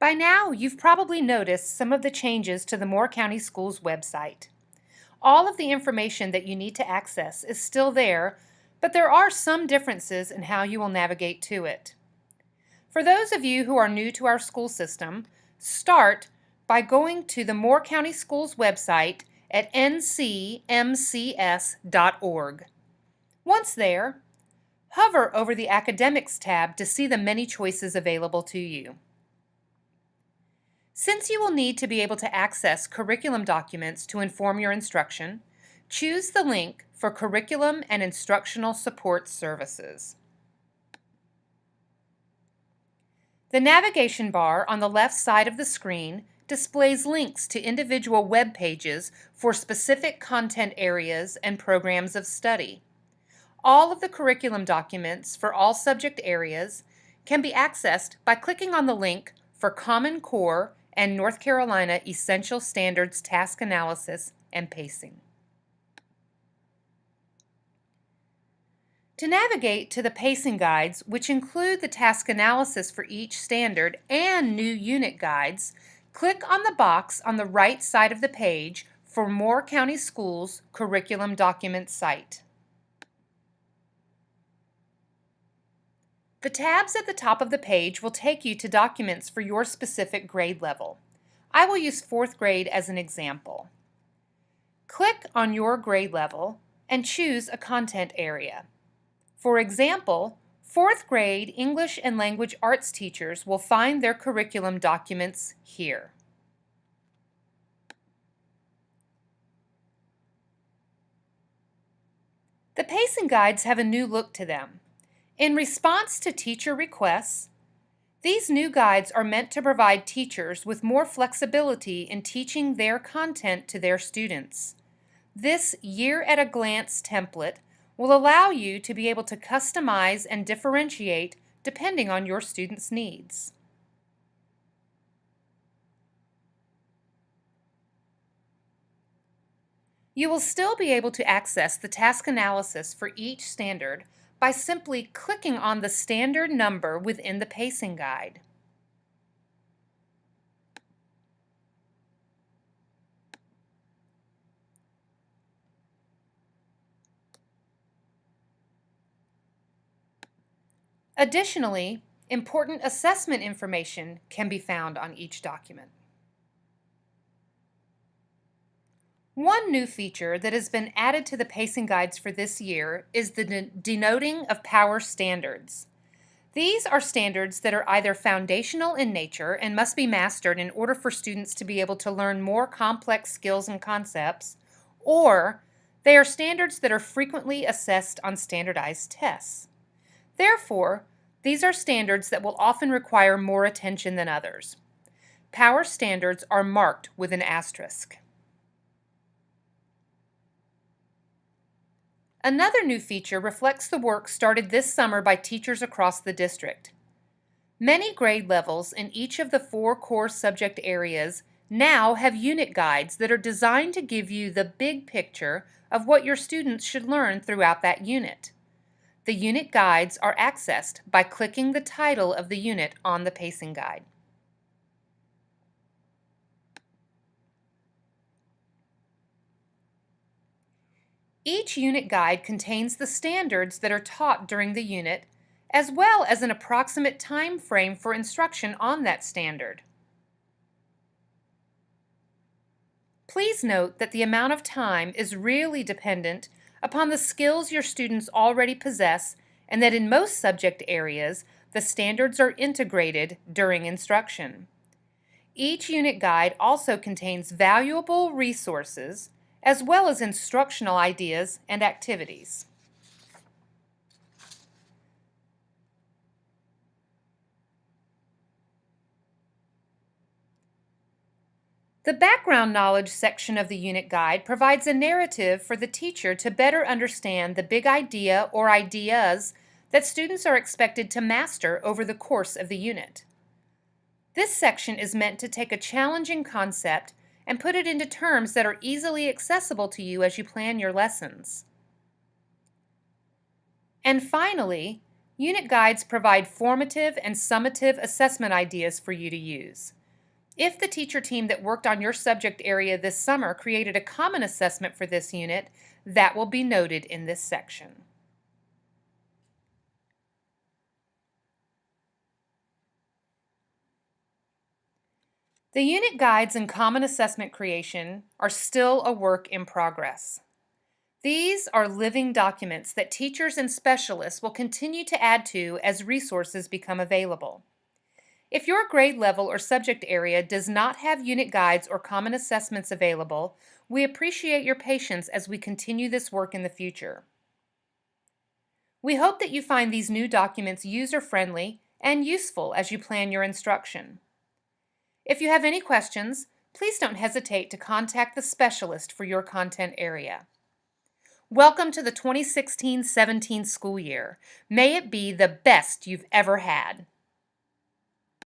By now, you've probably noticed some of the changes to the Moore County Schools website. All of the information that you need to access is still there, but there are some differences in how you will navigate to it. For those of you who are new to our school system, start by going to the Moore County Schools website at ncmcs.org. Once there, hover over the Academics tab to see the many choices available to you. Since you will need to be able to access curriculum documents to inform your instruction, choose the link for Curriculum and Instructional Support Services. The navigation bar on the left side of the screen displays links to individual web pages for specific content areas and programs of study. All of the curriculum documents for all subject areas can be accessed by clicking on the link for Common Core and North Carolina Essential Standards Task Analysis and Pacing. To navigate to the pacing guides, which include the task analysis for each standard and new unit guides, click on the box on the right side of the page for Moore County Schools Curriculum Document Site. The tabs at the top of the page will take you to documents for your specific grade level. I will use 4th grade as an example. Click on your grade level and choose a content area. For example, 4th grade English and Language Arts teachers will find their curriculum documents here. The pacing guides have a new look to them. In response to teacher requests, these new guides are meant to provide teachers with more flexibility in teaching their content to their students. This year-at-a-glance template will allow you to be able to customize and differentiate depending on your students' needs. You will still be able to access the task analysis for each standard by simply clicking on the standard number within the pacing guide. Additionally, important assessment information can be found on each document. One new feature that has been added to the pacing guides for this year is the denoting of power standards. These are standards that are either foundational in nature and must be mastered in order for students to be able to learn more complex skills and concepts, or they are standards that are frequently assessed on standardized tests. Therefore, these are standards that will often require more attention than others. Power standards are marked with an asterisk. Another new feature reflects the work started this summer by teachers across the district. Many grade levels in each of the 4 core subject areas now have unit guides that are designed to give you the big picture of what your students should learn throughout that unit. The unit guides are accessed by clicking the title of the unit on the pacing guide. Each unit guide contains the standards that are taught during the unit, as well as an approximate time frame for instruction on that standard. Please note that the amount of time is really dependent upon the skills your students already possess, and that in most subject areas, the standards are integrated during instruction. Each unit guide also contains valuable resources as well as instructional ideas and activities. The background knowledge section of the unit guide provides a narrative for the teacher to better understand the big idea or ideas that students are expected to master over the course of the unit. This section is meant to take a challenging concept and put it into terms that are easily accessible to you as you plan your lessons. And finally, Unit guides provide formative and summative assessment ideas for you to use. If the teacher team that worked on your subject area this summer created a common assessment for this unit, that will be noted in this section. The unit guides and common assessment creation are still a work in progress. These are living documents that teachers and specialists will continue to add to as resources become available. If your grade level or subject area does not have unit guides or common assessments available, we appreciate your patience as we continue this work in the future. We hope that you find these new documents user-friendly and useful as you plan your instruction. If you have any questions, please don't hesitate to contact the specialist for your content area. Welcome to the 2016-17 school year. May it be the best you've ever had.